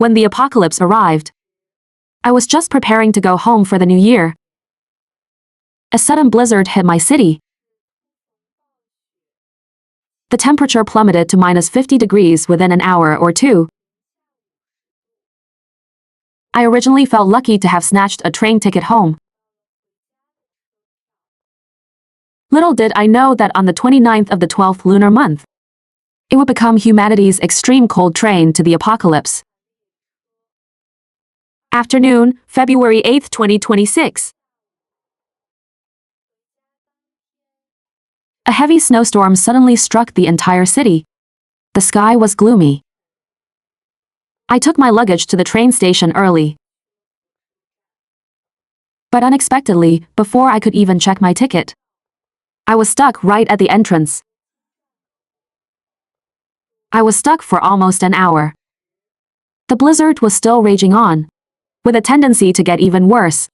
When the apocalypse arrived, I was just preparing to go home for the new year. A sudden blizzard hit my city. The temperature plummeted to -50 degrees within an hour or two. I originally felt lucky to have snatched a train ticket home. Little did I know that on the 29th of the 12th lunar month, it would become humanity's extreme cold train to the apocalypse. Afternoon, February 8, 2026. A heavy snowstorm suddenly struck the entire city. The sky was gloomy. I took my luggage to the train station early. But unexpectedly, before I could even check my ticket, I was stuck right at the entrance. I was stuck for almost an hour. The blizzard was still raging on, with a tendency to get even worse.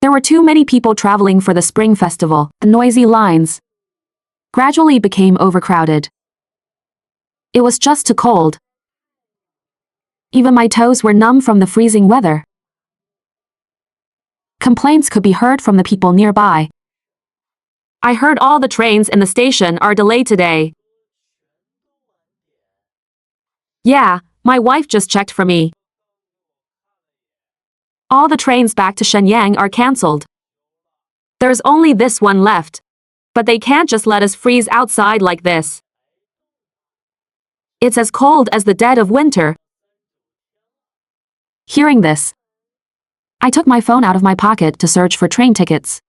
There were too many people traveling for the spring festival. The noisy lines gradually became overcrowded. It was just too cold. Even my toes were numb from the freezing weather. Complaints could be heard from the people nearby. I heard all the trains in the station are delayed today. Yeah, my wife just checked for me. All the trains back to Shenyang are cancelled. There's only this one left. But they can't just let us freeze outside like this. It's as cold as the dead of winter. Hearing this, I took my phone out of my pocket to search for train tickets.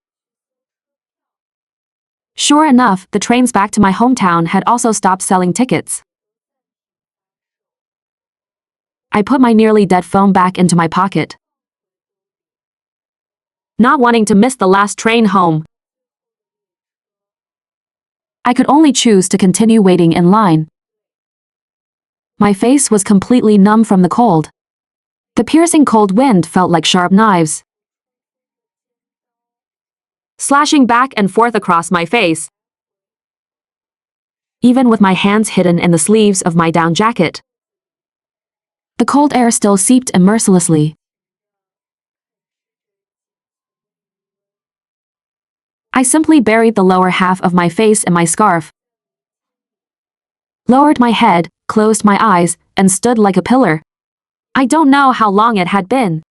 Sure enough, the trains back to my hometown had also stopped selling tickets. I put my nearly dead phone back into my pocket, not wanting to miss the last train home. I could only choose to continue waiting in line. My face was completely numb from the cold. The piercing cold wind felt like sharp knives, slashing back and forth across my face. Even with my hands hidden in the sleeves of my down jacket, the cold air still seeped in mercilessly. I simply buried the lower half of my face in my scarf, lowered my head, closed my eyes, and stood like a pillar. I don't know how long it had been.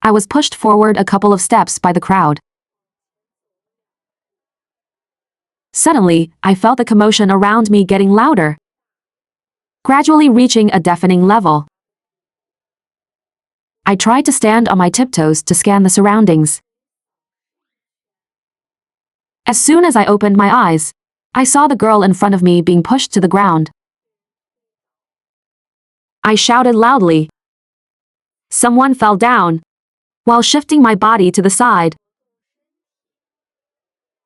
I was pushed forward a couple of steps by the crowd. Suddenly, I felt the commotion around me getting louder, gradually reaching a deafening level. I tried to stand on my tiptoes to scan the surroundings. As soon as I opened my eyes, I saw the girl in front of me being pushed to the ground. I shouted loudly. Someone fell down, while shifting my body to the side.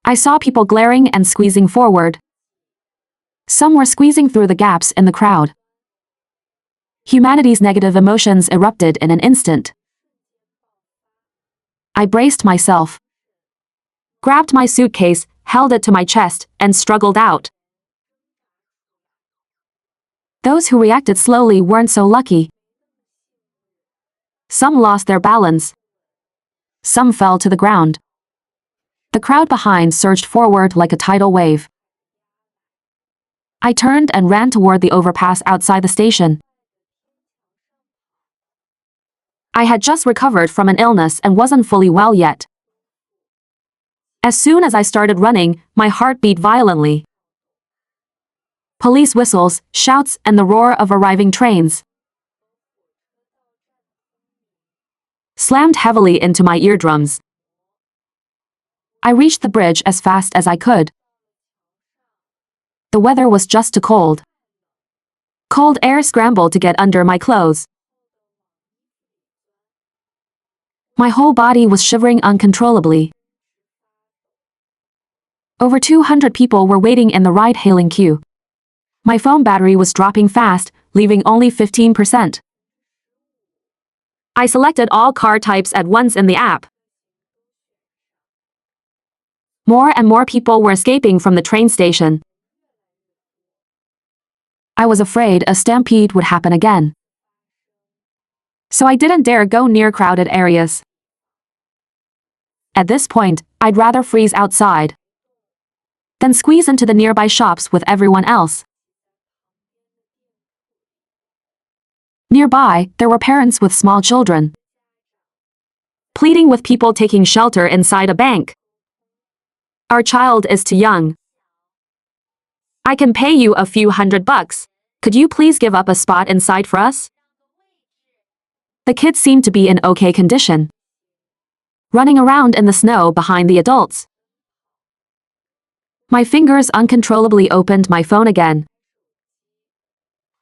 I saw people glaring and squeezing forward. Some were squeezing through the gaps in the crowd. Humanity's negative emotions erupted in an instant. I braced myself, grabbed my suitcase, held it to my chest, and struggled out. Those who reacted slowly weren't so lucky. Some lost their balance. Some fell to the ground. The crowd behind surged forward like a tidal wave. I turned and ran toward the overpass outside the station. I had just recovered from an illness and wasn't fully well yet. As soon as I started running, my heart beat violently. Police whistles, shouts, and the roar of arriving trains slammed heavily into my eardrums. I reached the bridge as fast as I could. The weather was just too cold. Cold air scrambled to get under my clothes. My whole body was shivering uncontrollably. Over 200 people were waiting in the ride-hailing queue. My phone battery was dropping fast, leaving only 15%. I selected all car types at once in the app. More and more people were escaping from the train station. I was afraid a stampede would happen again. so I didn't dare go near crowded areas. At this point, I'd rather freeze outside than squeeze into the nearby shops with everyone else. Nearby, there were parents with small children, pleading with people taking shelter inside a bank. Our child is too young. I can pay you a few $100. Could you please give up a spot inside for us? The kids seemed to be in okay condition, running around in the snow behind the adults. My fingers uncontrollably opened my phone again,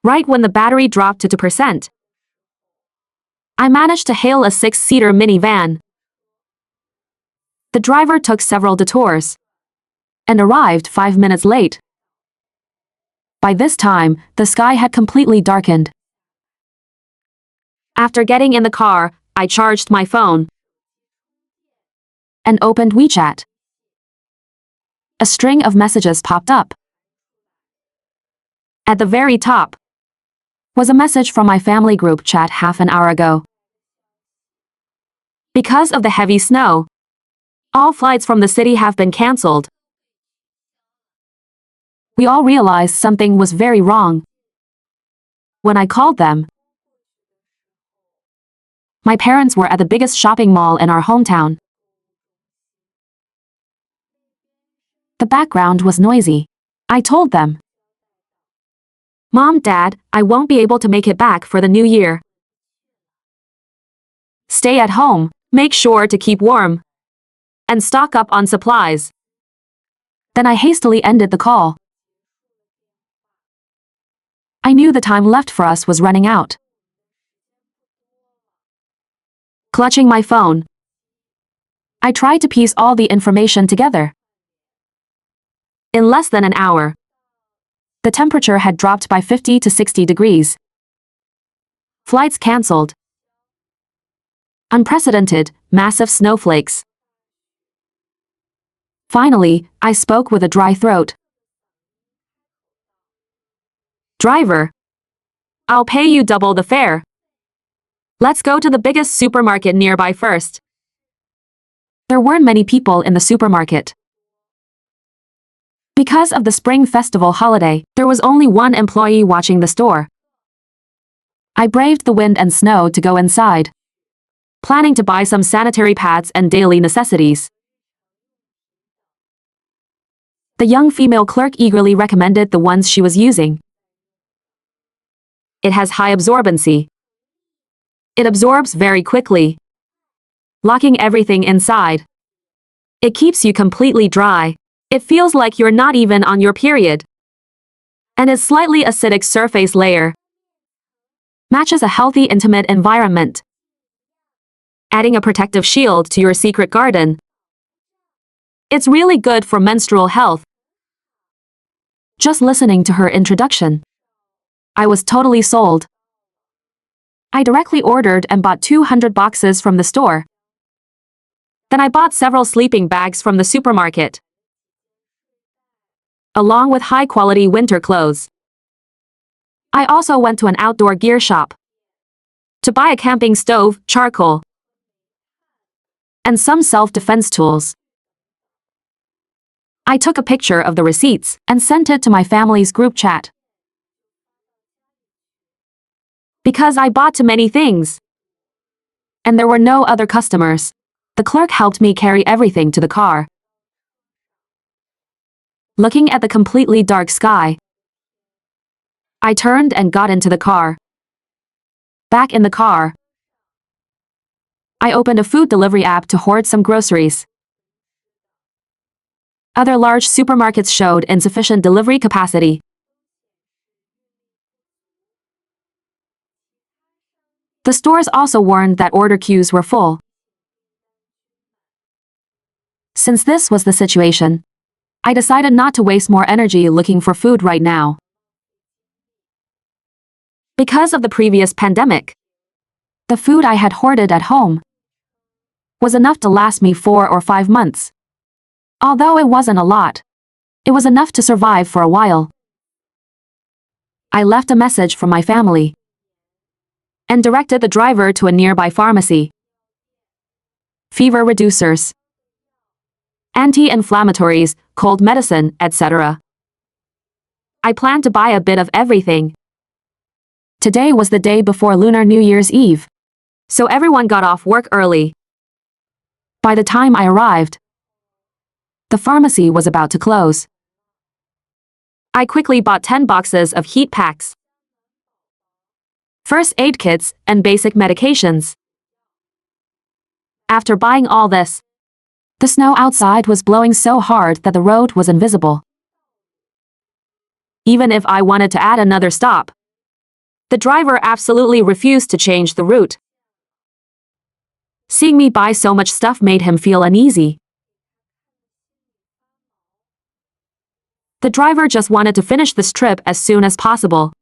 right when the battery dropped to 2%. I managed to hail a 6-seater minivan. The driver took several detours and arrived 5 minutes late. By this time, the sky had completely darkened. After getting in the car, I charged my phone and opened WeChat. A string of messages popped up. At the very top was a message from my family group chat half an hour ago. Because of the heavy snow, all flights from the city have been cancelled. We all realized something was very wrong when I called them. My parents were at the biggest shopping mall in our hometown. The background was noisy. I told them, "Mom, Dad, I won't be able to make it back for the new year. Stay at home, make sure to keep warm, and stock up on supplies." Then I hastily ended the call. I knew the time left for us was running out. Clutching my phone, I tried to piece all the information together. In less than an hour, the temperature had dropped by 50 to 60 degrees. Flights cancelled. Unprecedented, massive snowflakes. Finally, I spoke with a dry throat. "Driver, I'll pay you double the fare. Let's go to the biggest supermarket nearby first." There weren't many people in the supermarket. Because of the Spring Festival holiday, there was only one employee watching the store. I braved the wind and snow to go inside, planning to buy some sanitary pads and daily necessities. The young female clerk eagerly recommended the ones she was using. "It has high absorbency. It absorbs very quickly, locking everything inside. It keeps you completely dry. It feels like you're not even on your period. And its slightly acidic surface layer matches a healthy, intimate environment, adding a protective shield to your secret garden. It's really good for menstrual health." Just listening to her introduction, I was totally sold. I directly ordered and bought 200 boxes from the store. Then I bought several sleeping bags from the supermarket, along with high-quality winter clothes. I also went to an outdoor gear shop to buy a camping stove, charcoal, and some self-defense tools. I took a picture of the receipts and sent it to my family's group chat. Because I bought too many things, and there were no other customers, the clerk helped me carry everything to the car. Looking at the completely dark sky, I turned and got into the car. Back in the car, I opened a food delivery app to hoard some groceries. Other large supermarkets showed insufficient delivery capacity. The stores also warned that order queues were full. Since this was the situation, I decided not to waste more energy looking for food right now. Because of the previous pandemic, the food I had hoarded at home was enough to last me 4 or 5 months. Although it wasn't a lot, it was enough to survive for a while. I left a message for my family and directed the driver to a nearby pharmacy. Fever reducers, anti-inflammatories, cold medicine, etc. I planned to buy a bit of everything. Today was the day before Lunar New Year's Eve, so everyone got off work early. By the time I arrived, the pharmacy was about to close. I quickly bought 10 boxes of heat packs, first aid kits, and basic medications. After buying all this, the snow outside was blowing so hard that the road was invisible. Even if I wanted to add another stop, the driver absolutely refused to change the route. Seeing me buy so much stuff made him feel uneasy. The driver just wanted to finish this trip as soon as possible,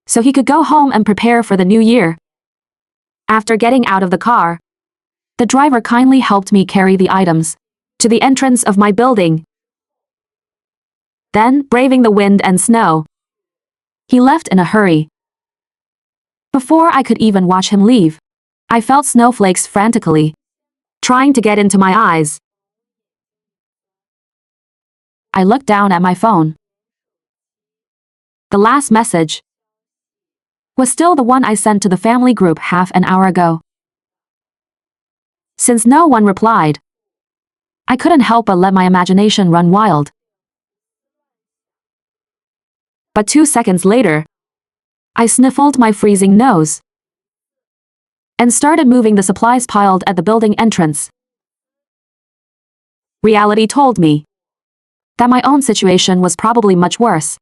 so he could go home and prepare for the new year. After getting out of the car, the driver kindly helped me carry the items to the entrance of my building. Then, braving the wind and snow, he left in a hurry. Before I could even watch him leave, I felt snowflakes frantically trying to get into my eyes. I looked down at my phone. The last message was still the one I sent to the family group half an hour ago. Since no one replied, I couldn't help but let my imagination run wild. But 2 seconds later, I sniffled my freezing nose and started moving the supplies piled at the building entrance. Reality told me that my own situation was probably much worse.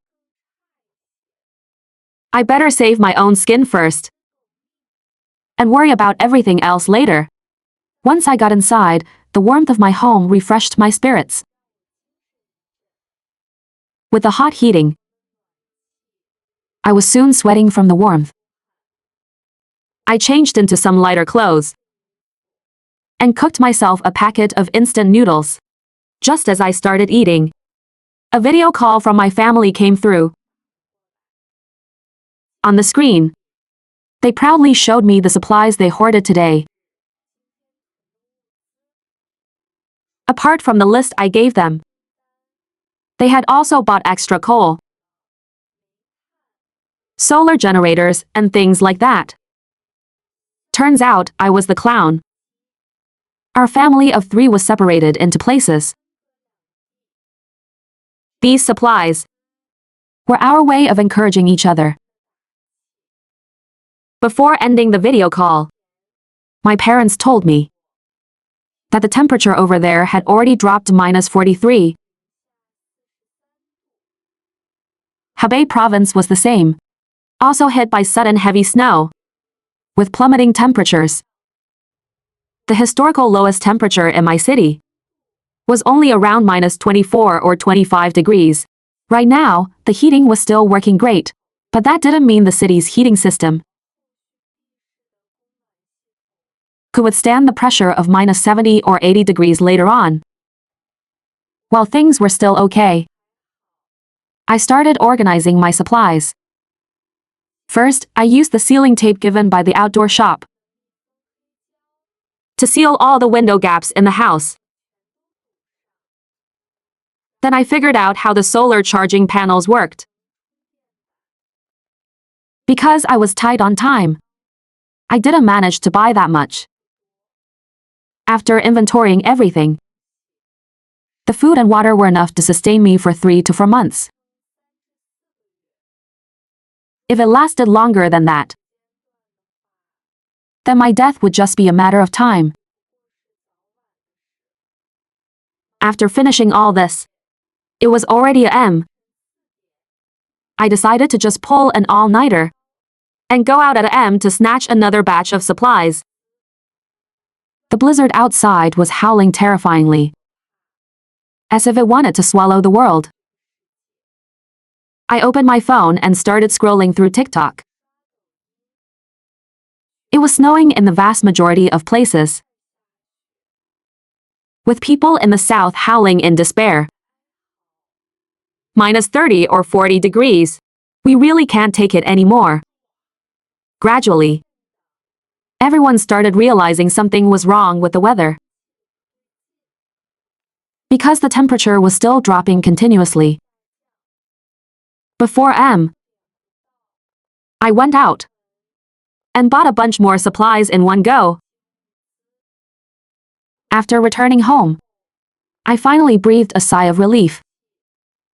I better save my own skin first and worry about everything else later. Once I got inside, the warmth of my home refreshed my spirits. With the hot heating, I was soon sweating from the warmth. I changed into some lighter clothes and cooked myself a packet of instant noodles. Just as I started eating, a video call from my family came through. On the screen, they proudly showed me the supplies they hoarded today. Apart from the list I gave them, they had also bought extra coal, solar generators, and things like that. Turns out I was the clown. Our family of 3 was separated into places. These supplies were our way of encouraging each other. Before ending the video call, my parents told me that the temperature over there had already dropped to -43. Hebei province was the same, also hit by sudden heavy snow, with plummeting temperatures. The historical lowest temperature in my city was only around -24 or 25 degrees. Right now, the heating was still working great, but that didn't mean the city's heating system could withstand the pressure of -70 or 80 degrees later on. While things were still okay, I started organizing my supplies. First, I used the sealing tape given by the outdoor shop to seal all the window gaps in the house. Then I figured out how the solar charging panels worked. Because I was tight on time, I didn't manage to buy that much. After inventorying everything, the food and water were enough to sustain me for 3 to 4 months. If it lasted longer than that, then my death would just be a matter of time. After finishing all this, it was already a.m. I decided to just pull an all-nighter and go out at a.m. to snatch another batch of supplies. The blizzard outside was howling terrifyingly, as if it wanted to swallow the world. I opened my phone and started scrolling through TikTok. It was snowing in the vast majority of places, with people in the south howling in despair. -30 or 40 degrees. We really can't take it anymore. Gradually, everyone started realizing something was wrong with the weather. Because the temperature was still dropping continuously. Before I went out and bought a bunch more supplies in one go. After returning home, I finally breathed a sigh of relief,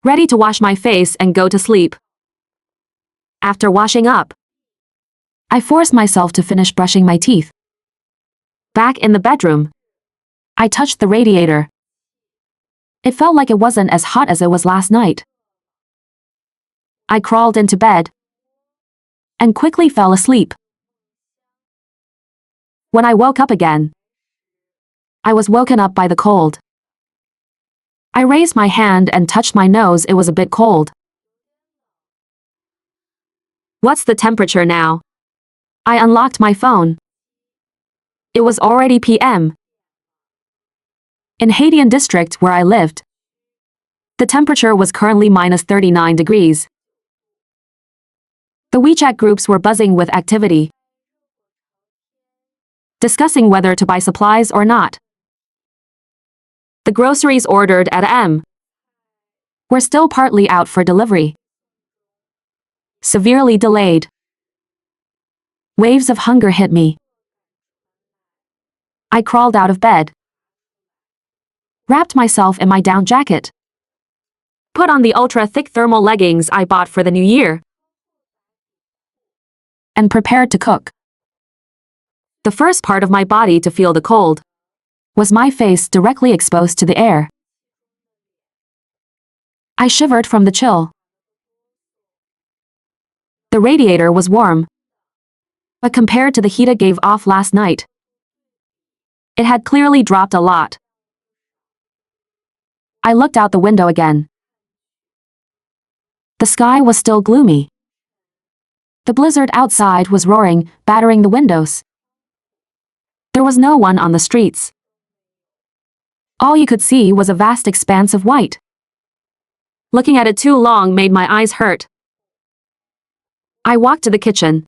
ready to wash my face and go to sleep. After washing up, I forced myself to finish brushing my teeth. Back in the bedroom, I touched the radiator. It felt like it wasn't as hot as it was last night. I crawled into bed and quickly fell asleep. When I woke up again, I was woken up by the cold. I raised my hand and touched my nose. It was a bit cold. What's the temperature now? I unlocked my phone. It was already PM. In Hoarding district where I lived, the temperature was currently -39 degrees. The WeChat groups were buzzing with activity, discussing whether to buy supplies or not. The groceries ordered at were still partly out for delivery. Severely delayed. Waves of hunger hit me. I crawled out of bed, wrapped myself in my down jacket, put on the ultra-thick thermal leggings I bought for the new year, and prepared to cook. The first part of my body to feel the cold was my face directly exposed to the air. I shivered from the chill. The radiator was warm, but compared to the heat it gave off last night, it had clearly dropped a lot. I looked out the window again. The sky was still gloomy. The blizzard outside was roaring, battering the windows. There was no one on the streets. All you could see was a vast expanse of white. Looking at it too long made my eyes hurt. I walked to the kitchen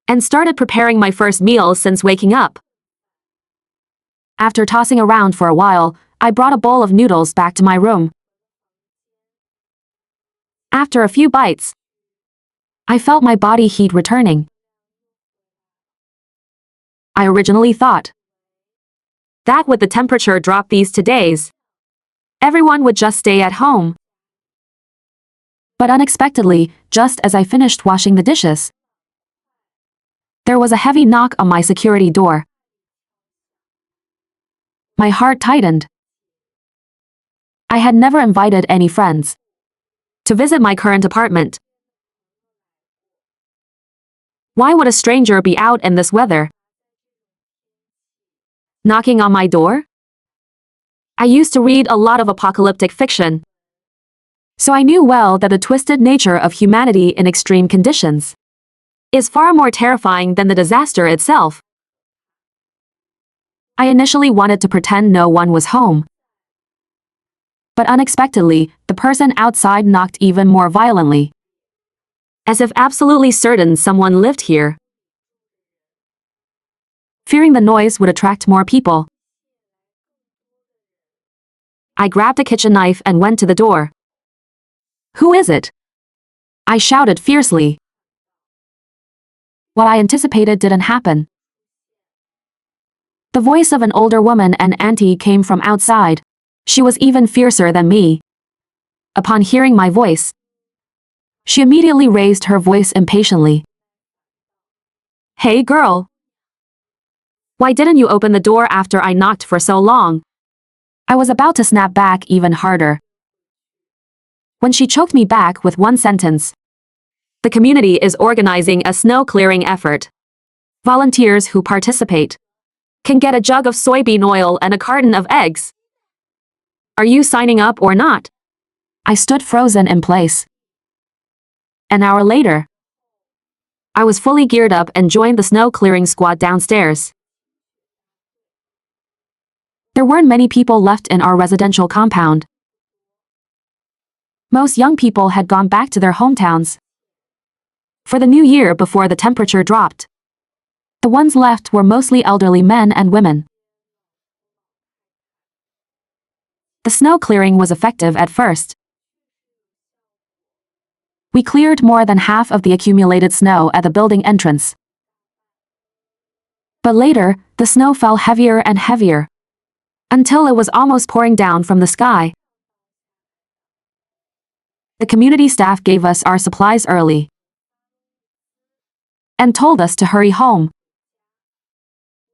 and started preparing my first meal since waking up. After tossing around for a while, I brought a bowl of noodles back to my room. After a few bites, I felt my body heat returning. I originally thought that with the temperature drop these 2 days, everyone would just stay at home. But unexpectedly, just as I finished washing the dishes, there was a heavy knock on my security door. My heart tightened. I had never invited any friends to visit my current apartment. Why would a stranger be out in this weather, knocking on my door? I used to read a lot of apocalyptic fiction, so I knew well that the twisted nature of humanity in extreme conditions is far more terrifying than the disaster itself. I initially wanted to pretend no one was home, but unexpectedly, the person outside knocked even more violently, as if absolutely certain someone lived here. Fearing the noise would attract more people, I grabbed a kitchen knife and went to the door. "Who is it?" I shouted fiercely. What I anticipated didn't happen. The voice of an older woman and auntie came from outside. She was even fiercer than me. Upon hearing my voice, she immediately raised her voice impatiently. "Hey girl! Why didn't you open the door after I knocked for so long?" I was about to snap back even harder, when she choked me back with one sentence. "The community is organizing a snow clearing effort. Volunteers who participate can get a jug of soybean oil and a carton of eggs. Are you signing up or not?" I stood frozen in place. An hour later, I was fully geared up and joined the snow clearing squad downstairs. There weren't many people left in our residential compound. Most young people had gone back to their hometowns. For the new year before the temperature dropped, the ones left were mostly elderly men and women. The snow clearing was effective at first. We cleared more than half of the accumulated snow at the building entrance. But later, the snow fell heavier and heavier, until it was almost pouring down from the sky. The community staff gave us our supplies early and told us to hurry home.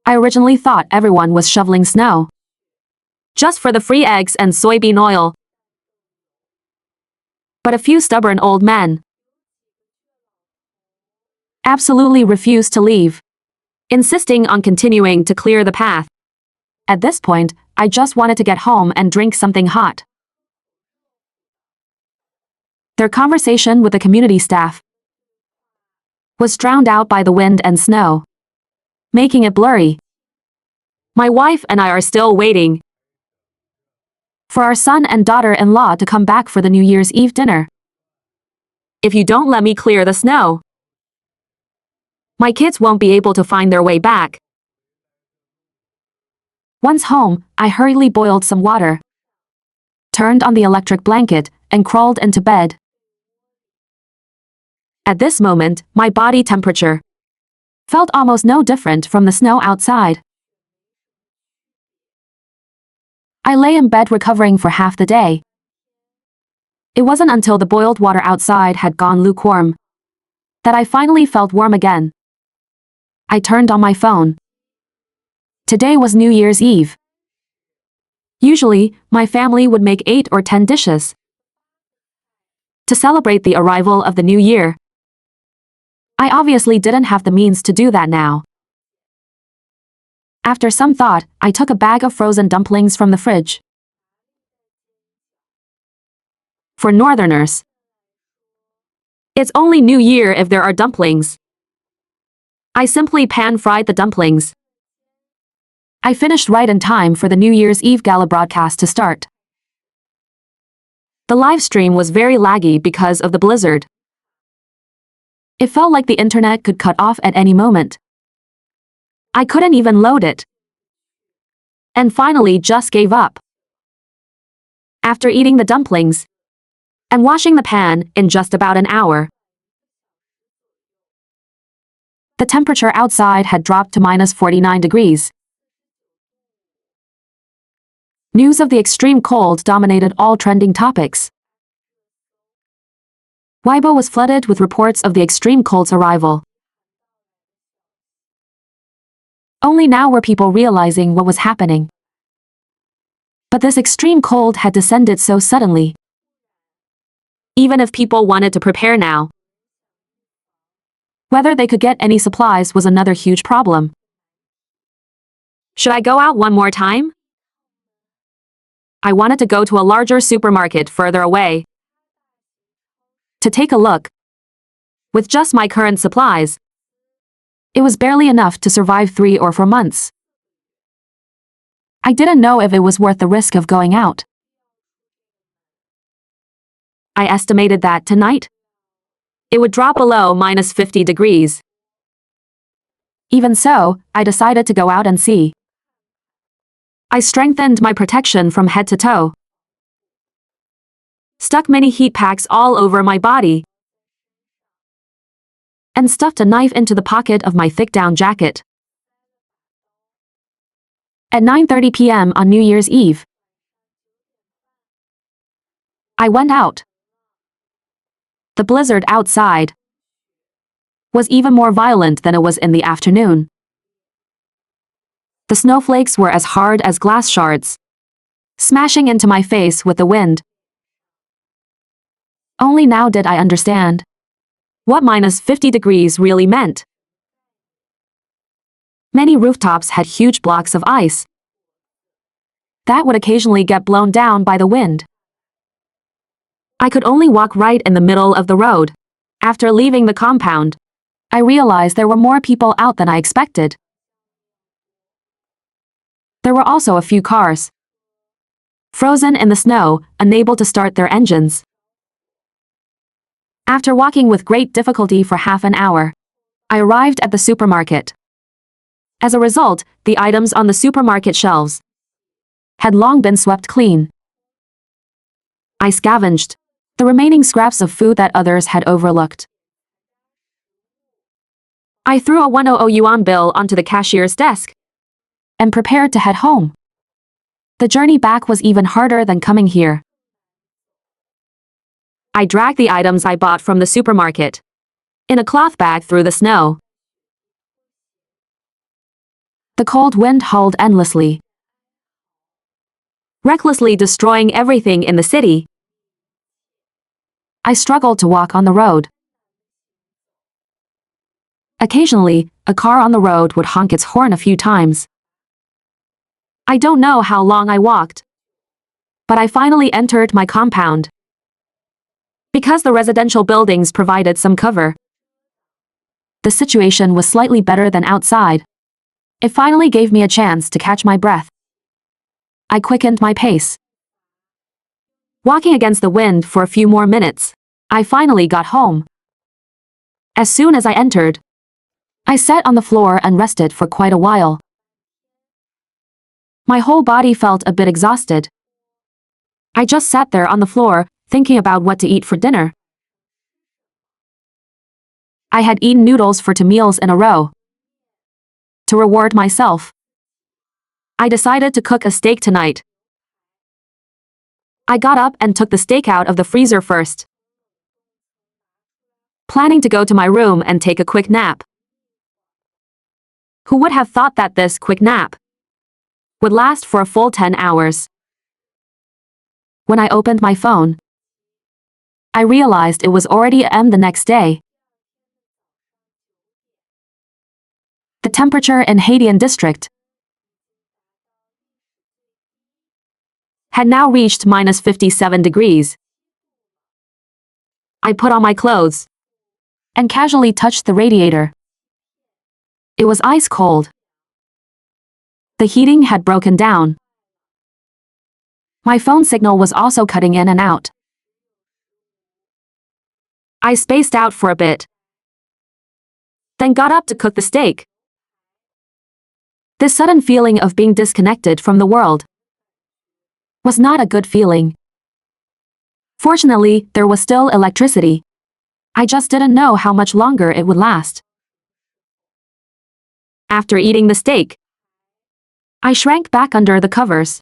I originally thought everyone was shoveling snow just for the free eggs and soybean oil. But a few stubborn old men absolutely refused to leave, insisting on continuing to clear the path. At this point, I just wanted to get home and drink something hot. Their conversation with the community staff was drowned out by the wind and snow, making it blurry. My wife and I are still waiting for our son and daughter-in-law to come back for the New Year's Eve dinner. If you don't let me clear the snow, my kids won't be able to find their way back. Once home, I hurriedly boiled some water, turned on the electric blanket, and crawled into bed. At this moment, my body temperature felt almost no different from the snow outside. I lay in bed recovering for half the day. It wasn't until the boiled water outside had gone lukewarm that I finally felt warm again. I turned on my phone. Today was New Year's Eve. Usually, my family would make 8 or 10 dishes to celebrate the arrival of the new year. I obviously didn't have the means to do that now. After some thought, I took a bag of frozen dumplings from the fridge. For Northerners, it's only New Year if there are dumplings. I simply pan-fried the dumplings. I finished right in time for the New Year's Eve gala broadcast to start. The live stream was very laggy because of the blizzard. It felt like the internet could cut off at any moment. I couldn't even load it, and finally just gave up. After eating the dumplings and washing the pan in just about an hour, the temperature outside had dropped to -49 degrees. News of the extreme cold dominated all trending topics. Weibo was flooded with reports of the extreme cold's arrival. Only now were people realizing what was happening. But this extreme cold had descended so suddenly. Even if people wanted to prepare now, whether they could get any supplies was another huge problem. Should I go out one more time? I wanted to go to a larger supermarket further away to take a look. With just my current supplies, it was barely enough to survive 3 or 4 months. I didn't know if it was worth the risk of going out. I estimated that tonight, it would drop below -50 degrees. Even so, I decided to go out and see. I strengthened my protection from head to toe, stuck many heat packs all over my body, and stuffed a knife into the pocket of my thick down jacket. At 9:30 p.m. on New Year's Eve, I went out. The blizzard outside was even more violent than it was in the afternoon. The snowflakes were as hard as glass shards, smashing into my face with the wind. Only now did I understand what -50 degrees really meant. Many rooftops had huge blocks of ice that would occasionally get blown down by the wind. I could only walk right in the middle of the road. After leaving the compound, I realized there were more people out than I expected. There were also a few cars frozen in the snow, unable to start their engines. After walking with great difficulty for half an hour, I arrived at the supermarket. As a result, the items on the supermarket shelves had long been swept clean. I scavenged the remaining scraps of food that others had overlooked. I threw a 100 yuan bill onto the cashier's desk and prepared to head home. The journey back was even harder than coming here. I dragged the items I bought from the supermarket in a cloth bag through the snow. The cold wind howled endlessly, recklessly destroying everything in the city. I struggled to walk on the road. Occasionally, a car on the road would honk its horn a few times. I don't know how long I walked, but I finally entered my compound. Because the residential buildings provided some cover, the situation was slightly better than outside. It finally gave me a chance to catch my breath. I quickened my pace. Walking against the wind for a few more minutes, I finally got home. As soon as I entered, I sat on the floor and rested for quite a while. My whole body felt a bit exhausted. I just sat there on the floor, thinking about what to eat for dinner. I had eaten noodles for 2 meals in a row. To reward myself, I decided to cook a steak tonight. I got up and took the steak out of the freezer first, planning to go to my room and take a quick nap. Who would have thought that this quick nap would last for a full 10 hours? When I opened my phone, I realized it was already AM the next day. The temperature in Hoarding district had now reached minus 57 degrees. I put on my clothes and casually touched the radiator. It was ice cold. The heating had broken down. My phone signal was also cutting in and out. I spaced out for a bit, then got up to cook the steak. This sudden feeling of being disconnected from the world was not a good feeling. Fortunately, there was still electricity. I just didn't know how much longer it would last. After eating the steak, I shrank back under the covers,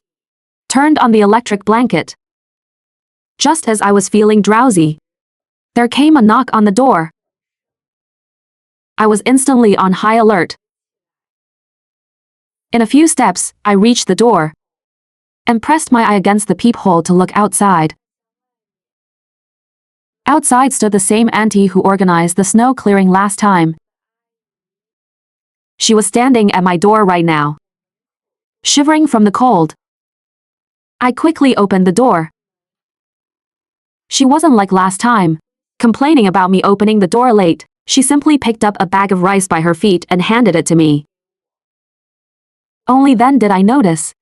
turned on the electric blanket. Just as I was feeling drowsy, there came a knock on the door. I was instantly on high alert. In a few steps, I reached the door and pressed my eye against the peephole to look outside. Outside stood the same auntie who organized the snow clearing last time. She was standing at my door right now, shivering from the cold. I quickly opened the door. She wasn't like last time, complaining about me opening the door late. She simply picked up a bag of rice by her feet and handed it to me. Only then did I notice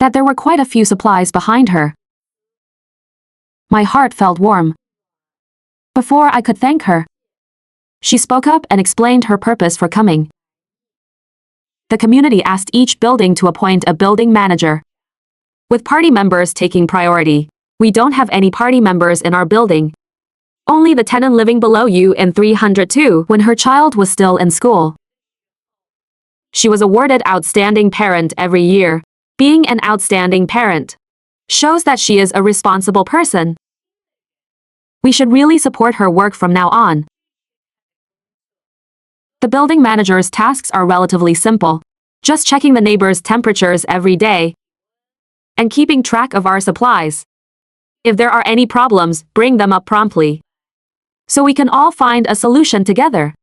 that there were quite a few supplies behind her. My heart felt warm. Before I could thank her, she spoke up and explained her purpose for coming. The community asked each building to appoint a building manager, with party members taking priority. We don't have any party members in our building. Only the tenant living below you in 302 when her child was still in school. She was awarded Outstanding Parent every year. Being an outstanding parent shows that she is a responsible person. We should really support her work from now on. The building manager's tasks are relatively simple, just checking the neighbors' temperatures every day and keeping track of our supplies. If there are any problems, bring them up promptly, so we can all find a solution together.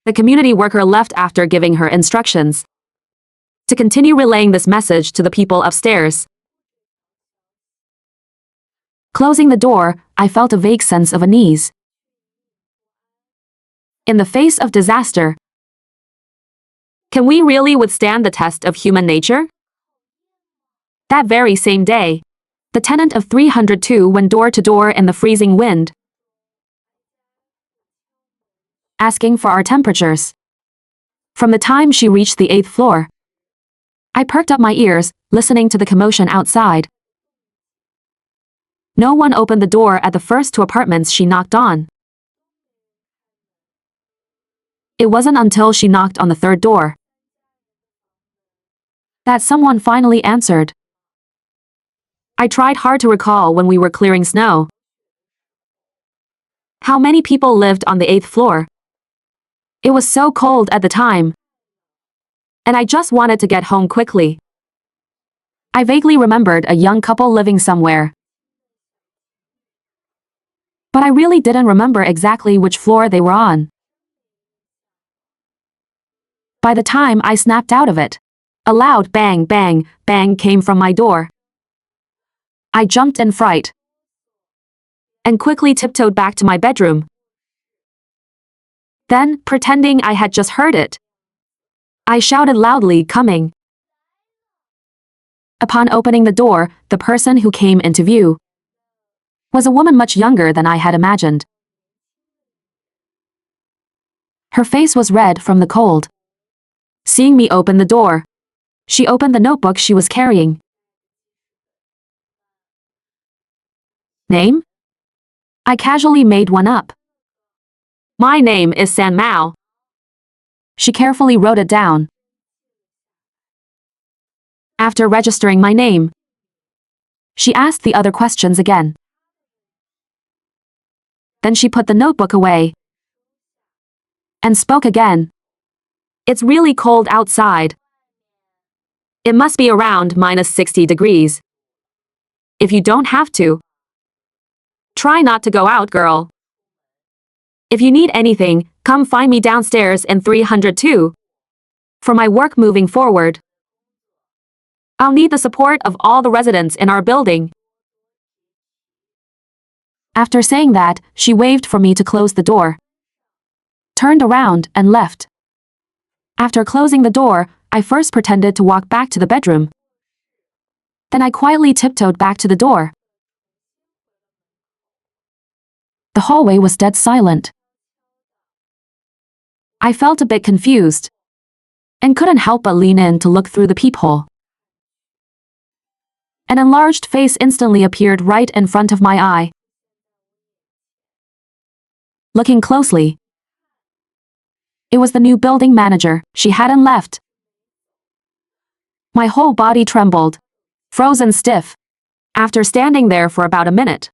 The community worker left after giving her instructions to continue relaying this message to the people upstairs. Closing the door, I felt a vague sense of unease. In the face of disaster, can we really withstand the test of human nature? That very same day, the tenant of 302 went door to door in the freezing wind. asking for our temperatures. From the time she reached the 8th floor, I perked up my ears, listening to the commotion outside. No one opened the door at the first 2 apartments she knocked on. It wasn't until she knocked on the 3rd door that someone finally answered. I tried hard to recall when we were clearing snow. How many people lived on the 8th floor? It was so cold at the time, and I just wanted to get home quickly. I vaguely remembered a young couple living somewhere, but I really didn't remember exactly which floor they were on. By the time I snapped out of it, a loud bang, bang, bang came from my door. I jumped in fright and quickly tiptoed back to my bedroom. Then, pretending I had just heard it, I shouted loudly, "Coming." Upon opening the door, the person who came into view was a woman much younger than I had imagined. Her face was red from the cold. Seeing me open the door, she opened the notebook she was carrying. Name? I casually made one up. "My name is San Mao." She carefully wrote it down. After registering my name, she asked the other questions again. Then she put the notebook away and spoke again. "It's really cold outside. It must be around -60 degrees. If you don't have to, try not to go out, girl. If you need anything, come find me downstairs in 302. For my work moving forward, I'll need the support of all the residents in our building." After saying that, she waved for me to close the door, turned around and left. After closing the door, I first pretended to walk back to the bedroom. Then I quietly tiptoed back to the door. The hallway was dead silent. I felt a bit confused and couldn't help but lean in to look through the peephole. An enlarged face instantly appeared right in front of my eye. Looking closely, it was the new building manager. She hadn't left. My whole body trembled, frozen stiff. After standing there for about a minute,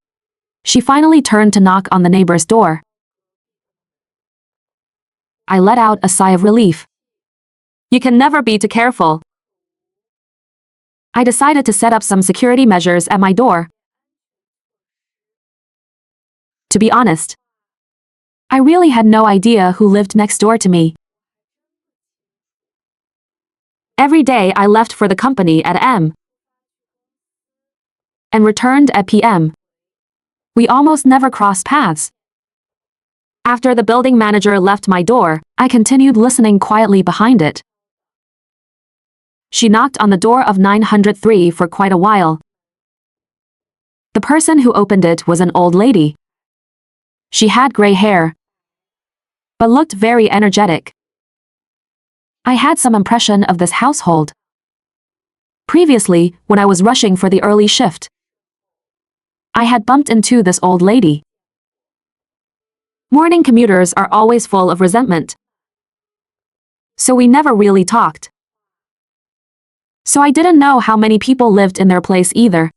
she finally turned to knock on the neighbor's door. I let out a sigh of relief. You can never be too careful. I decided to set up some security measures at my door. To be honest, I really had no idea who lived next door to me. Every day I left for the company at M and returned at PM. We almost never crossed paths. After the building manager left my door, I continued listening quietly behind it. She knocked on the door of 903 for quite a while. The person who opened it was an old lady. She had gray hair, but looked very energetic. I had some impression of this household previously when I was rushing for the early shift. I had bumped into this old lady. Morning commuters are always full of resentment, so we never really talked. So I didn't know how many people lived in their place either.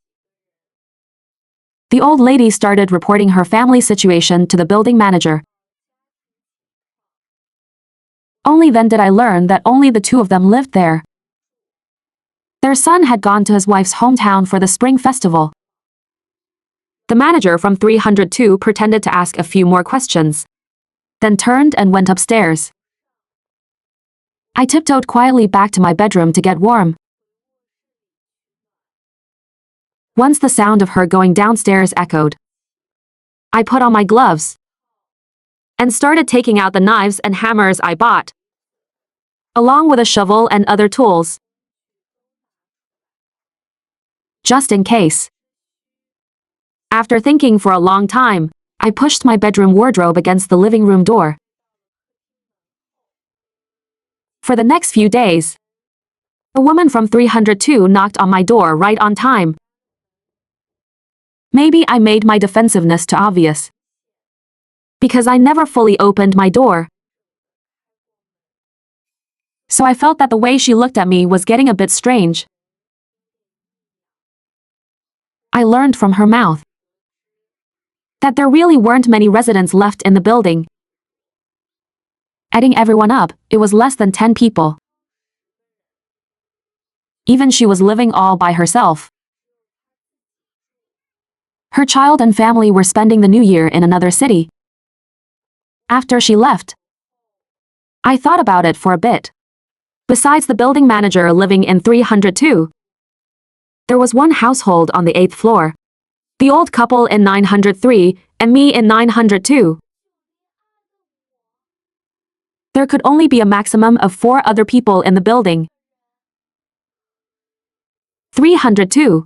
The old lady started reporting her family situation to the building manager. Only then did I learn that only the 2 of them lived there. Their son had gone to his wife's hometown for the spring festival. The manager from 302 pretended to ask a few more questions, then turned and went upstairs. I tiptoed quietly back to my bedroom to get warm. Once the sound of her going downstairs echoed, I put on my gloves and started taking out the knives and hammers I bought, along with a shovel and other tools, just in case. After thinking for a long time, I pushed my bedroom wardrobe against the living room door. For the next few days, a woman from 302 knocked on my door right on time. Maybe I made my defensiveness too obvious, because I never fully opened my door. So I felt that the way she looked at me was getting a bit strange. I learned from her mouth that there really weren't many residents left in the building. Adding everyone up, it was less than 10 people. Even she was living all by herself. Her child and family were spending the new year in another city. After she left, I thought about it for a bit. Besides the building manager living in 302, there was one household on the 8th floor. The old couple in 903 and me in 902. There could only be a maximum of 4 other people in the building. 302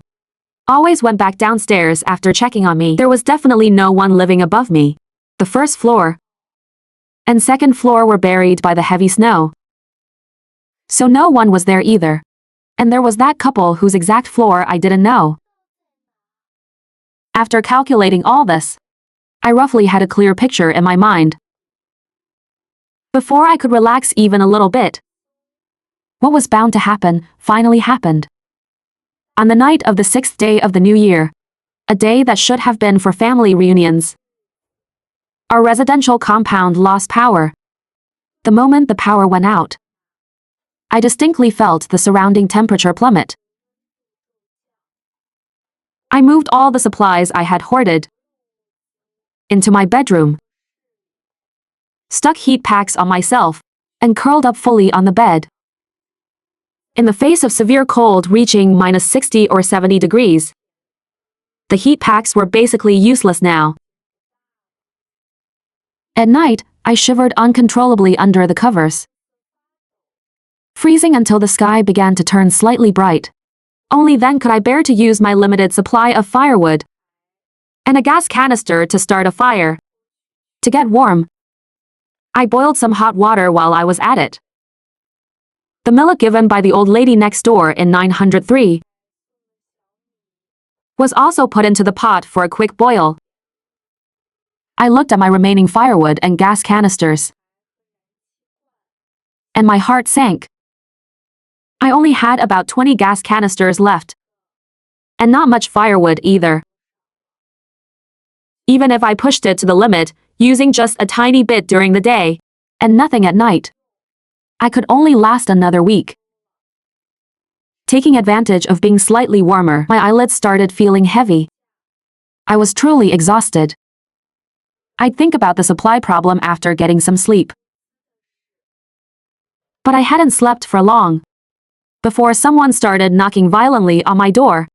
always went back downstairs after checking on me. There was definitely no one living above me. The first floor and second floor were buried by the heavy snow, so no one was there either. And there was that couple whose exact floor I didn't know. After calculating all this, I roughly had a clear picture in my mind. Before I could relax even a little bit, what was bound to happen finally happened. On the night of the 6th day of the new year, a day that should have been for family reunions, our residential compound lost power. The moment the power went out, I distinctly felt the surrounding temperature plummet. I moved all the supplies I had hoarded into my bedroom, stuck heat packs on myself, and curled up fully on the bed. In the face of severe cold reaching minus 60 or 70 degrees, the heat packs were basically useless now. At night, I shivered uncontrollably under the covers, freezing until the sky began to turn slightly bright. Only then could I bear to use my limited supply of firewood and a gas canister to start a fire. To get warm, I boiled some hot water while I was at it. The milk given by the old lady next door in 903 was also put into the pot for a quick boil. I looked at my remaining firewood and gas canisters, and my heart sank. I only had about 20 gas canisters left, and not much firewood either. Even if I pushed it to the limit, using just a tiny bit during the day, and nothing at night, I could only last another week. Taking advantage of being slightly warmer, my eyelids started feeling heavy. I was truly exhausted. I'd think about the supply problem after getting some sleep. But I hadn't slept for long before someone started knocking violently on my door.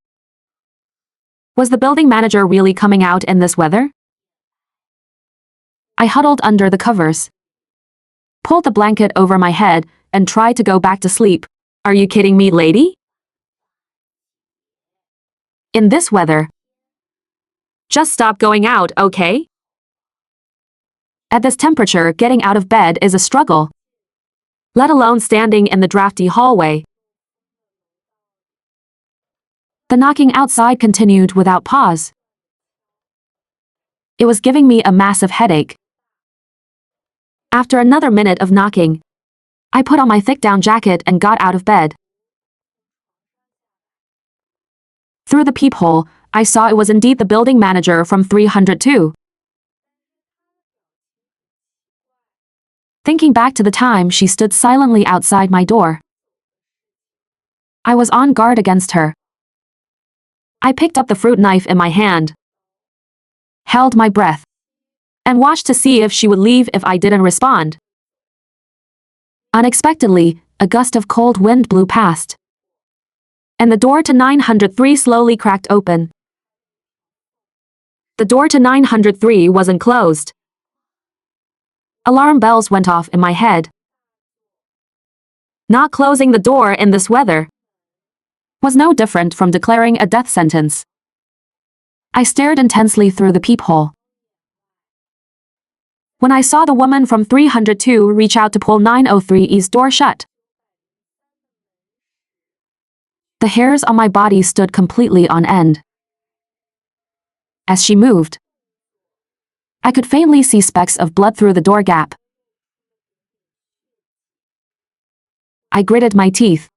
Was the building manager really coming out in this weather? I huddled under the covers, pulled the blanket over my head, and tried to go back to sleep. Are you kidding me, lady? In this weather? Just stop going out, okay? At this temperature, getting out of bed is a struggle, let alone standing in the drafty hallway. The knocking outside continued without pause. It was giving me a massive headache. After another minute of knocking, I put on my thick down jacket and got out of bed. Through the peephole, I saw it was indeed the building manager from 302. Thinking back to the time she stood silently outside my door, I was on guard against her. I picked up the fruit knife in my hand, held my breath, and watched to see if she would leave if I didn't respond. Unexpectedly, a gust of cold wind blew past, and the door to 903 slowly cracked open. The door to 903 wasn't closed. Alarm bells went off in my head. Not closing the door in this weather was no different from declaring a death sentence. I stared intensely through the peephole. When I saw the woman from 302 reach out to pull 903's door shut, The hairs on my body stood completely on end. As she moved, I could faintly see specks of blood through the door gap. I gritted my teeth,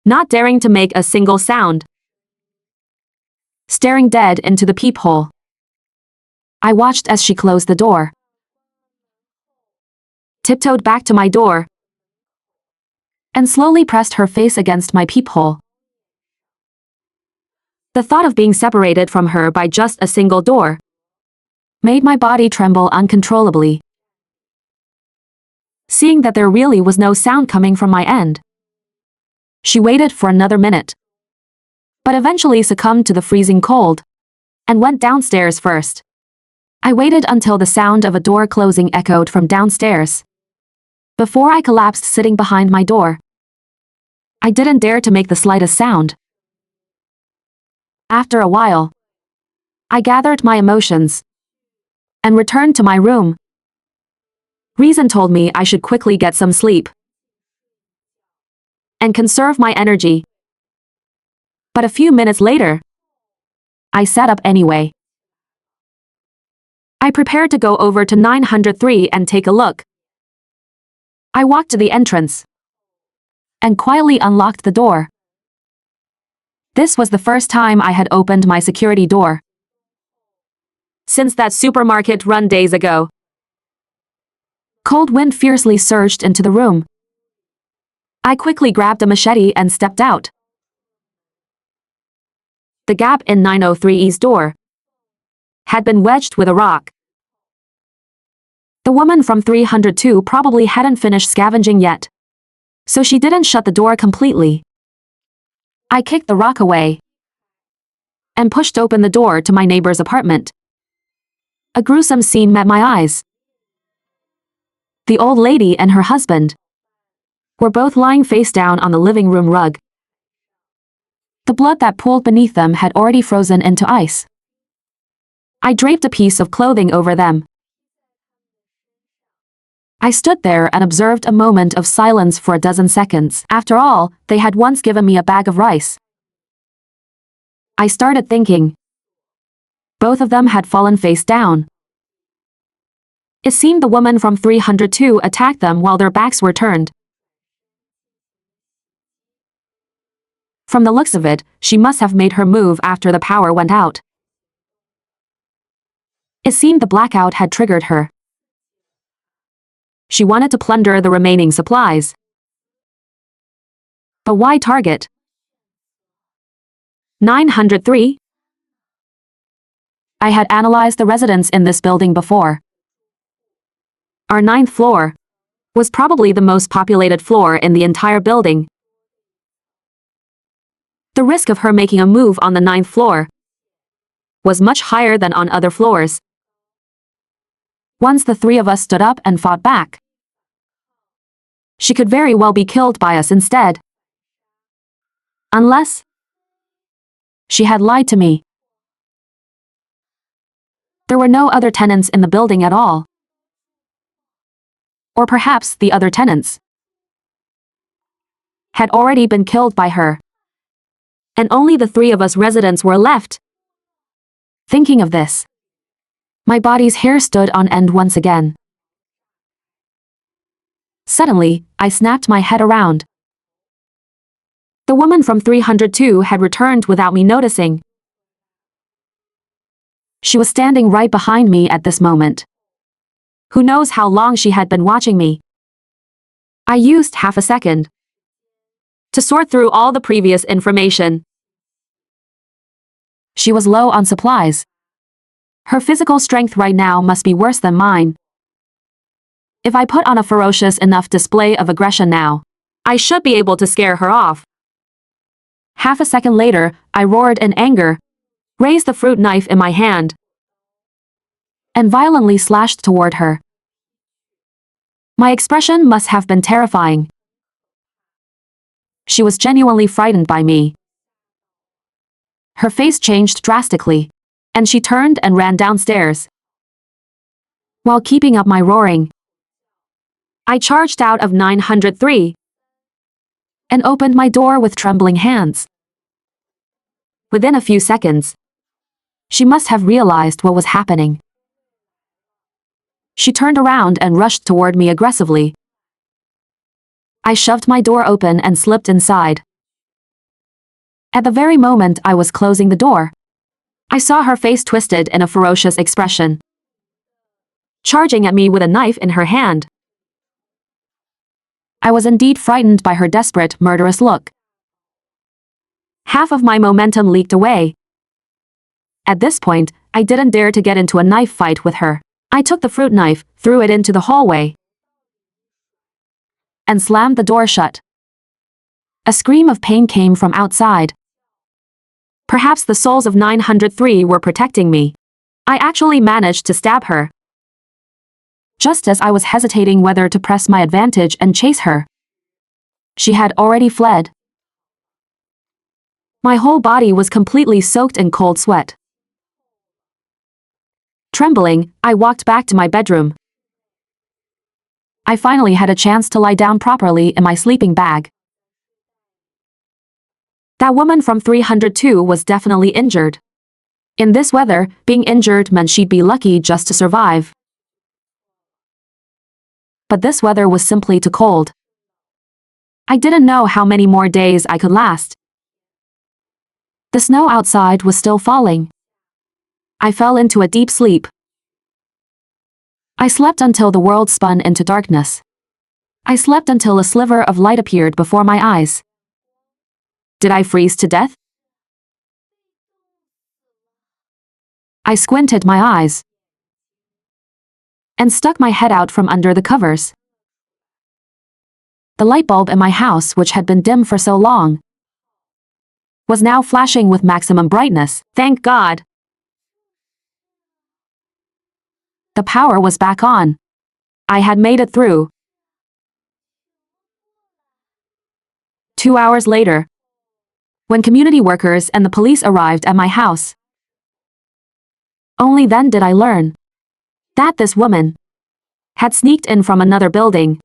not daring to make a single sound. Staring dead into the peephole, I watched as she closed the door, tiptoed back to my door, and slowly pressed her face against my peephole. The thought of being separated from her by just a single door made my body tremble uncontrollably. Seeing that there really was no sound coming from my end, she waited for another minute, but eventually succumbed to the freezing cold and went downstairs first. I waited until the sound of a door closing echoed from downstairs before I collapsed sitting behind my door. I didn't dare to make the slightest sound. After a while, I gathered my emotions and returned to my room. Reason told me I should quickly get some sleep and conserve my energy. But a few minutes later, I sat up anyway. I prepared to go over to 903 and take a look. I walked to the entrance and quietly unlocked the door. This was the first time I had opened my security door since that supermarket run days ago. Cold wind fiercely surged into the room. I quickly grabbed a machete and stepped out. The gap in 903E's door had been wedged with a rock. The woman from 302 probably hadn't finished scavenging yet, so she didn't shut the door completely. I kicked the rock away and pushed open the door to my neighbor's apartment. A gruesome scene met my eyes. The old lady and her husband were both lying face down on the living room rug. The blood that pooled beneath them had already frozen into ice. I draped a piece of clothing over them. I stood there and observed a moment of silence for a dozen seconds. After all, they had once given me a bag of rice. I started thinking. Both of them had fallen face down. It seemed the woman from 302 attacked them while their backs were turned. From the looks of it, she must have made her move after the power went out. It seemed the blackout had triggered her. She wanted to plunder the remaining supplies. But why target 903? I had analyzed the residents in this building before. Our 9th floor was probably the most populated floor in the entire building. The risk of her making a move on the 9th floor was much higher than on other floors. Once the three of us stood up and fought back, she could very well be killed by us instead. Unless she had lied to me. There were no other tenants in the building at all. Or perhaps the other tenants had already been killed by her, and only the three of us residents were left. Thinking of this, my body's hair stood on end once again. Suddenly, I snapped my head around. The woman from 302 had returned without me noticing. She was standing right behind me at this moment. Who knows how long she had been watching me? I used half a second to sort through all the previous information. She was low on supplies. Her physical strength right now must be worse than mine. If I put on a ferocious enough display of aggression now, I should be able to scare her off. Half a second later, I roared in anger, raised the fruit knife in my hand, and violently slashed toward her. My expression must have been terrifying. She was genuinely frightened by me. Her face changed drastically, and she turned and ran downstairs. While keeping up my roaring, I charged out of 903 and opened my door with trembling hands. Within a few seconds, she must have realized what was happening. She turned around and rushed toward me aggressively. I shoved my door open and slipped inside. At the very moment I was closing the door, I saw her face twisted in a ferocious expression, charging at me with a knife in her hand. I was indeed frightened by her desperate, murderous look. Half of my momentum leaked away. At this point, I didn't dare to get into a knife fight with her. I took the fruit knife, threw it into the hallway, and slammed the door shut. A scream of pain came from outside. Perhaps the souls of 903 were protecting me. I actually managed to stab her. Just as I was hesitating whether to press my advantage and chase her, she had already fled. My whole body was completely soaked in cold sweat. Trembling, I walked back to my bedroom. I finally had a chance to lie down properly in my sleeping bag. That woman from 302 was definitely injured. In this weather, being injured meant she'd be lucky just to survive. But this weather was simply too cold. I didn't know how many more days I could last. The snow outside was still falling. I fell into a deep sleep. I slept until the world spun into darkness. I slept until a sliver of light appeared before my eyes. Did I freeze to death? I squinted my eyes and stuck my head out from under the covers. The light bulb in my house, which had been dim for so long, was now flashing with maximum brightness. Thank God! The power was back on. I had made it through. 2 hours later, when community workers and the police arrived at my house, only then did I learn that this woman had sneaked in from another building.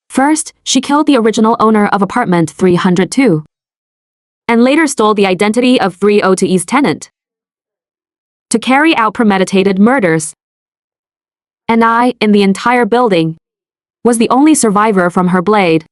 First, she killed the original owner of apartment 302, and later stole the identity of 302's tenant to carry out premeditated murders. And I, in the entire building, was the only survivor from her blade.